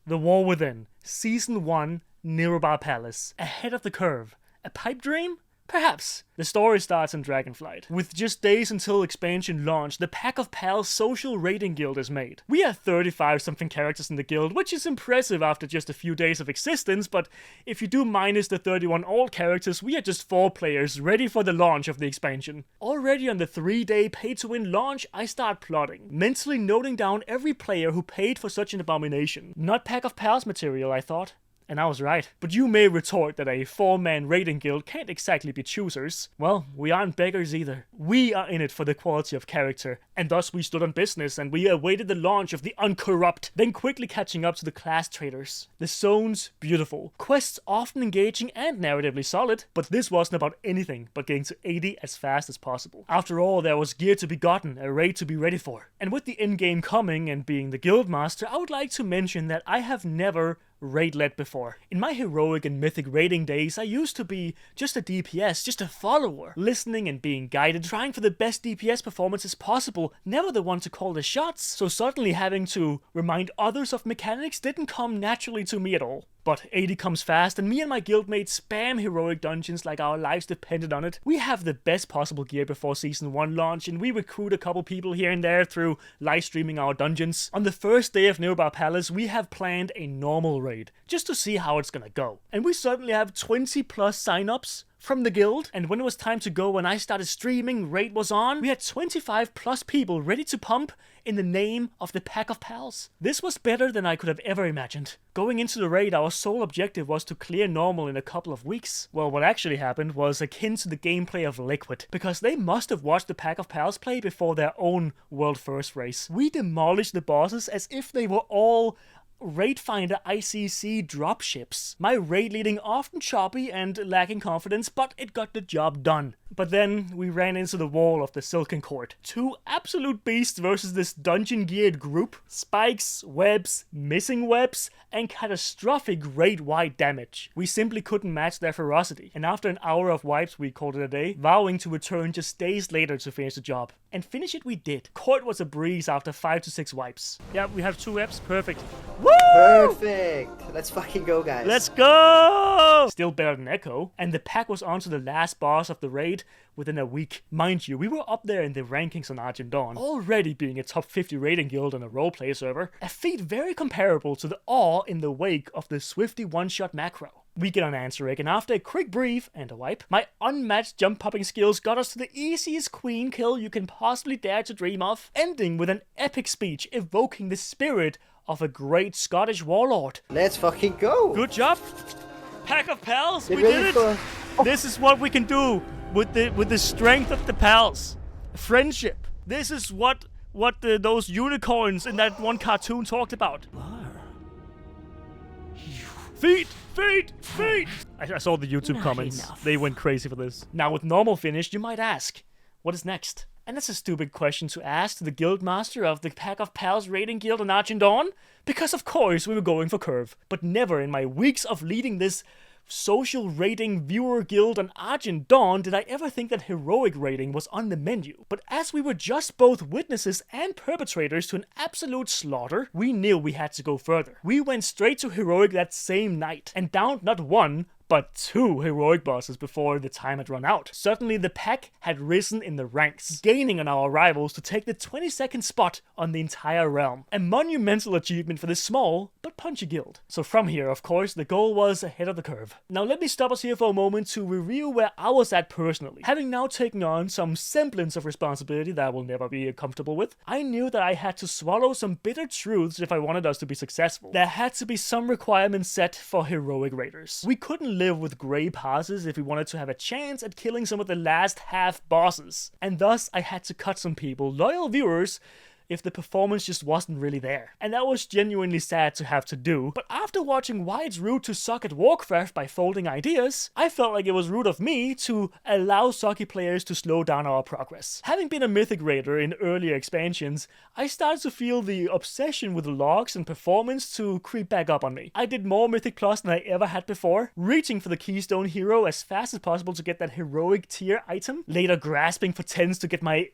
The War Within, Season 1, Nerub-ar Palace. Ahead of the curve. A pipe dream? Perhaps. The story starts in Dragonflight. With just days until expansion launch, the Pack of Pals social raiding guild is made. We have 35-something characters in the guild, which is impressive after just a few days of existence, but if you do minus the 31 old characters, we are just 4 players ready for the launch of the expansion. Already on the 3-day pay-to-win launch, I start plotting, mentally noting down every player who paid for such an abomination. Not Pack of Pals material, I thought. And I was right. But you may retort that a 4-man raiding guild can't exactly be choosers. Well, we aren't beggars either. We are in it for the quality of character, and thus we stood on business and we awaited the launch of the Uncorrupt, then quickly catching up to the class traders. The zones, beautiful. Quests often engaging and narratively solid, but this wasn't about anything but getting to 80 as fast as possible. After all, there was gear to be gotten, a raid to be ready for. And with the endgame coming and being the guild master, I would like to mention that I have never raid led before. In my heroic and mythic raiding days, I used to be just a DPS, just a follower, listening and being guided, trying for the best DPS performances possible, never the one to call the shots, so suddenly having to remind others of mechanics didn't come naturally to me at all. But 80 comes fast, and me and my guildmates spam heroic dungeons like our lives depended on it. We have the best possible gear before Season 1 launch, and we recruit a couple people here and there through live streaming our dungeons. On the first day of Nerub-ar Palace, we have planned a normal raid, just to see how it's gonna go. And we certainly have 20 plus signups from the guild, and when it was time to go and I started streaming, raid was on, we had 25 plus people ready to pump in the name of the Pack of Pals. This was better than I could have ever imagined. Going into the raid, our sole objective was to clear normal in a couple of weeks. Well, what actually happened was akin to the gameplay of Liquid, because they must have watched the Pack of Pals play before their own world first race. We demolished the bosses as if they were all Raid Finder ICC dropships. My raid leading often choppy and lacking confidence, but it got the job done. But then we ran into the wall of the Silken Court. 2 absolute beasts versus this dungeon-geared group. Spikes, webs, missing webs, and catastrophic raid-wide damage. We simply couldn't match their ferocity, and after an hour of wipes we called it a day, vowing to return just days later to finish the job. And finish it we did. Court was a breeze after 5 to 6 wipes. Yeah, we have 2 webs, perfect. Woo! Perfect! Let's fucking go, guys. Let's go! Still better than Echo. And the pack was on to the last boss of the raid within a week. Mind you, we were up there in the rankings on Argent Dawn, already being a top 50 raiding guild on a roleplay server. A feat very comparable to the awe in the wake of the Swifty one-shot macro. We get on Anseric, and after a quick brief and a wipe, my unmatched jump-popping skills got us to the easiest queen kill you can possibly dare to dream of, ending with an epic speech evoking the spirit of a great Scottish warlord. Let's fucking go! Good job, Pack of Pals! We did it! This is what we can do with the strength of the pals. Friendship. This is what those unicorns in that one cartoon talked about. Feet! Feet! Feet! I saw the YouTube comments. They went crazy for this. Now with normal finish, you might ask, what is next? And that's a stupid question to ask to the guild master of the Pack of Pals raiding guild on Argent Dawn, because of course we were going for curve. But never in my weeks of leading this social rating viewer guild on Argent Dawn did I ever think that heroic rating was on the menu. But as we were just both witnesses and perpetrators to an absolute slaughter, we knew we had to go further. We went straight to heroic that same night, and downed not 1, but 2 heroic bosses before the time had run out. Suddenly the pack had risen in the ranks, gaining on our rivals to take the 22nd spot on the entire realm. A monumental achievement for this small but punchy guild. So from here, of course, the goal was ahead of the curve. Now let me stop us here for a moment to review where I was at personally. Having now taken on some semblance of responsibility that I will never be comfortable with, I knew that I had to swallow some bitter truths if I wanted us to be successful. There had to be some requirements set for heroic raiders. We couldn't live with grey passes if we wanted to have a chance at killing some of the last half bosses. And thus I had to cut some people, loyal viewers, if the performance just wasn't really there. And that was genuinely sad to have to do, but after watching why it's rude to suck at Warcraft by folding ideas, I felt like it was rude of me to allow sucky players to slow down our progress. Having been a Mythic Raider in earlier expansions, I started to feel the obsession with logs and performance to creep back up on me. I did more Mythic Plus than I ever had before, reaching for the Keystone Hero as fast as possible to get that heroic tier item, later grasping for 10s to get my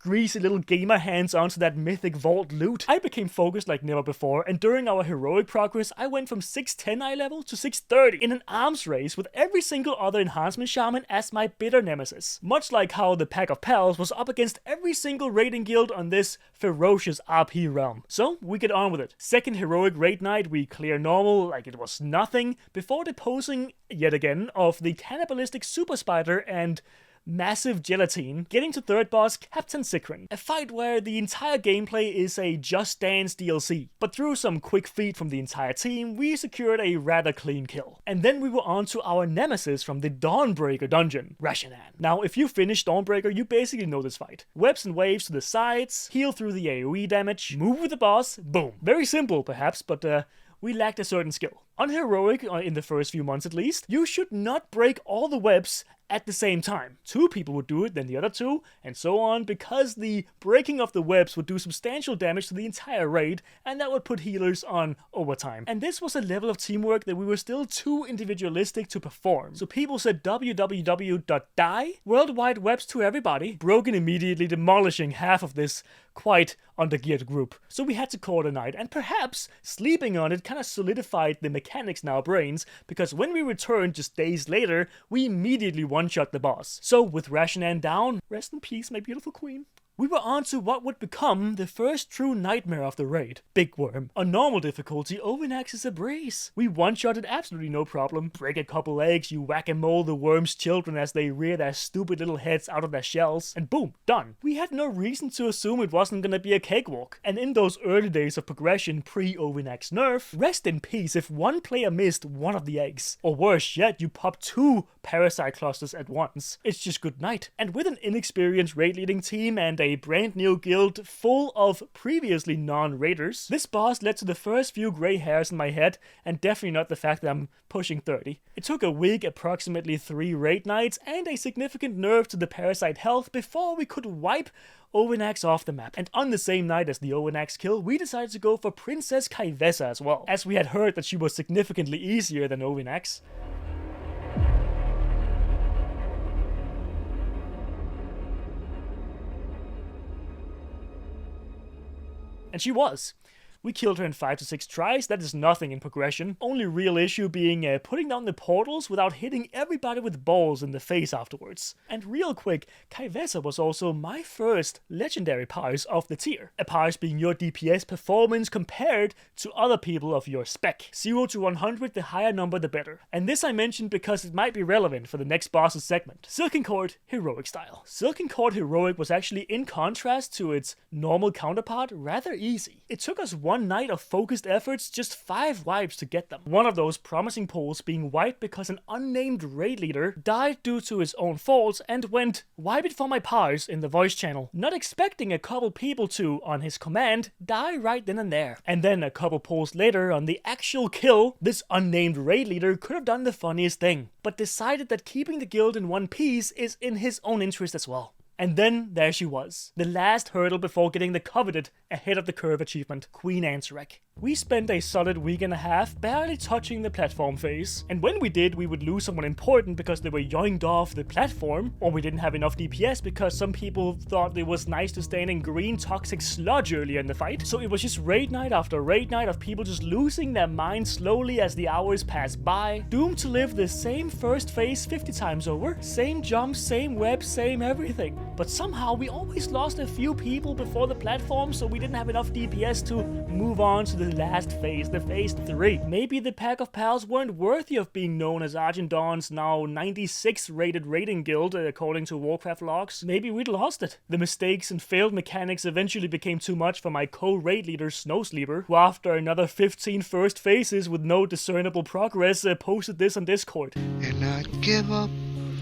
greasy little gamer hands onto that mythic vault loot. I became focused like never before, and during our heroic progress, I went from 610 eye level to 630 in an arms race with every single other enhancement shaman as my bitter nemesis. Much like how the Pack of Pals was up against every single raiding guild on this ferocious RP realm. So we get on with it. Second heroic raid night, we clear normal like it was nothing before deposing yet again of the cannibalistic super spider and massive gelatine, getting to third boss Captain Sikrin, a fight where the entire gameplay is a Just Dance DLC, but through some quick feed from the entire team, we secured a rather clean kill. And then we were on to our nemesis from the Dawnbreaker dungeon, Rashanan. Now, if you finish Dawnbreaker, you basically know this fight. Webs and waves to the sides, heal through the AoE damage, move with the boss, boom. Very simple perhaps, but we lacked a certain skill. On heroic, in the first few months at least, you should not break all the webs at the same time. 2 people would do it, then the other 2, and so on, because the breaking of the webs would do substantial damage to the entire raid, and that would put healers on overtime. And this was a level of teamwork that we were still too individualistic to perform. So people said www.die, worldwide webs to everybody, broken immediately, demolishing half of this quite undergeared group. So we had to call it a night, and perhaps sleeping on it kind of solidified the mechanics in our brains, because when we returned just days later, we immediately one-shot the boss. So with Rashanan down, rest in peace my beautiful queen, we were on to what would become the first true nightmare of the raid, Big Worm. On normal difficulty, Overnax is a breeze. We one-shotted absolutely no problem. Break a couple eggs, you whack-a-mole the worm's children as they rear their stupid little heads out of their shells, and boom, done. We had no reason to assume it wasn't gonna be a cakewalk. And in those early days of progression pre-Overnax nerf, rest in peace if one player missed one of the eggs. Or worse yet, you pop 2 parasite clusters at once. It's just good night. And with an inexperienced raid leading team and a brand new guild full of previously non-raiders, this boss led to the first few grey hairs in my head, and definitely not the fact that I'm pushing 30. It took a week, approximately 3 raid nights, and a significant nerf to the parasite health before we could wipe Overnax off the map. And on the same night as the Overnax kill, we decided to go for Princess Kaivesa as well, as we had heard that she was significantly easier than Overnax. And she was. We killed her in 5 to 6 tries, that is nothing in progression. Only real issue being putting down the portals without hitting everybody with balls in the face afterwards. And real quick, Kaivesa was also my first legendary powers of the tier. A powers being your DPS performance compared to other people of your spec. 0 to 100, the higher number the better. And this I mentioned because it might be relevant for the next boss's segment. Silken Court Heroic style. Silken Court Heroic was actually, in contrast to its normal counterpart, rather easy. It took us one night of focused efforts, just 5 wipes to get them. One of those promising pulls being wiped because an unnamed raid leader died due to his own faults and went, "Wipe it for my powers" in the voice channel, not expecting a couple people to, on his command, die right then and there. And then a couple pulls later, on the actual kill, this unnamed raid leader could have done the funniest thing, but decided that keeping the guild in one piece is in his own interest as well. And then there she was, the last hurdle before getting the coveted ahead of the curve achievement, Queen Ansarek. We spent a solid week and a half barely touching the platform phase, and when we did, we would lose someone important because they were yoinked off the platform, or we didn't have enough DPS because some people thought it was nice to stand in green toxic sludge earlier in the fight. So it was just raid night after raid night of people just losing their minds slowly as the hours passed by, doomed to live the same first phase 50 times over, same jumps, same web, same everything. But somehow we always lost a few people before the platform, so we didn't have enough DPS to move on to the last phase, the phase 3. Maybe the Pack of Pals weren't worthy of being known as Argent Dawn's now 96 rated raiding guild according to Warcraft logs. Maybe we'd lost it. The mistakes and failed mechanics eventually became too much for my co-raid leader Snowsleeper, who after another 15 first phases with no discernible progress posted this on Discord. And I'd give up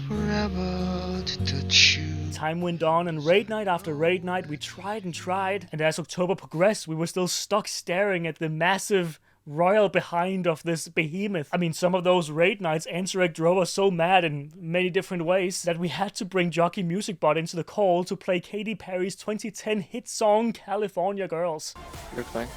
forever to touch you. Time went on, and raid night after raid night we tried and tried, and as October progressed we were still stuck staring at the massive royal behind of this behemoth. I mean, some of those raid nights Ansarek drove us so mad in many different ways that we had to bring Jockey Music Bot into the call to play Katy Perry's 2010 hit song California Girls. Good thing.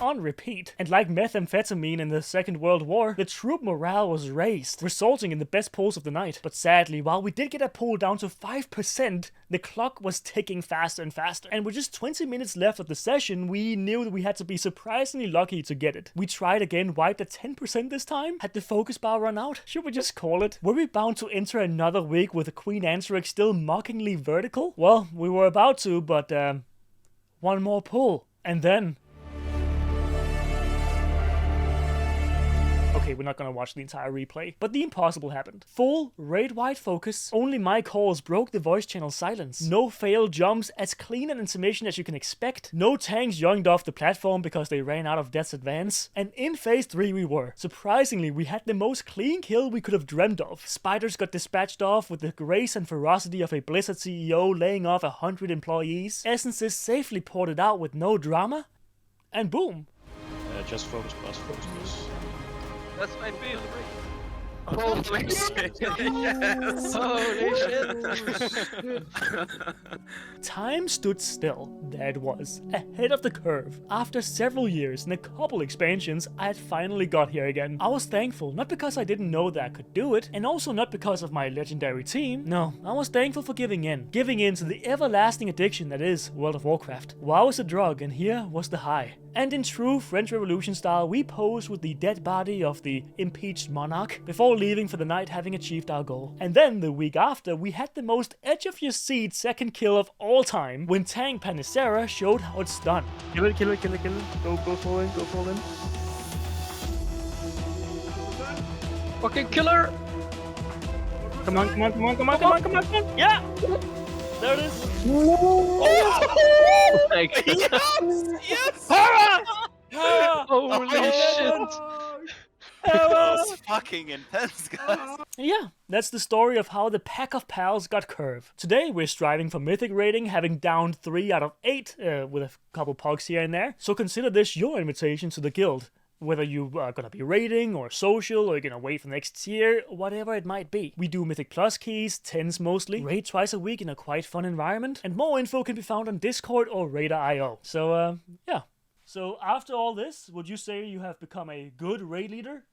on repeat. And like methamphetamine in the Second World War, the troop morale was raised, resulting in the best pulls of the night. But sadly, while we did get a pull down to 5%, the clock was ticking faster and faster. And with just 20 minutes left of the session, we knew that we had to be surprisingly lucky to get it. We tried again, wiped at 10% this time. Had the focus bar run out? Should we just call it? Were we bound to enter another week with the Queen Anseric still mockingly vertical? Well, we were about to, but one more pull. And then... Okay, we're not gonna watch the entire replay, but the impossible happened. Full raid-wide focus, only my calls broke the voice channel silence. No failed jumps, as clean an intermission as you can expect. No tanks yoinked off the platform because they ran out of Death's Advance. And in phase 3 we were. Surprisingly, we had the most clean kill we could have dreamt of. Spiders got dispatched off with the grace and ferocity of a Blizzard CEO laying off 100 employees. Essences safely ported out with no drama. And boom. Just focus plus, focus plus. That's my build. Holy shit! Yes! Holy shit! Time stood still. There it was, ahead of the curve. After several years and a couple expansions, I had finally got here again. I was thankful, not because I didn't know that I could do it, and also not because of my legendary team. No, I was thankful for giving in to the everlasting addiction that is World of Warcraft. WoW is a drug, and here was the high. And in true French Revolution style, we posed with the dead body of the impeached monarch before leaving for the night, having achieved our goal. And then the week after, we had the most edge of your seat second kill of all time when Tank Panicera showed how it's done. Kill it, kill it, kill it, kill it. Go fall in, go fall in. Fucking killer! Come on, come on, come on, come on, come on, come on, come on. Yeah! There it is. Oh my god! Yes! Holy shit! That was fucking intense, guys. Yeah, that's the story of how the pack of pals got curved. Today we're striving for mythic rating, having downed 3 out of 8 with a couple pugs here and there. So consider this your invitation to the guild. Whether you are gonna be raiding or social or you're gonna wait for next tier, whatever it might be. We do Mythic Plus keys, 10s mostly, raid twice a week in a quite fun environment, and more info can be found on Discord or Raider.io. So, yeah. So after all this, would you say you have become a good raid leader?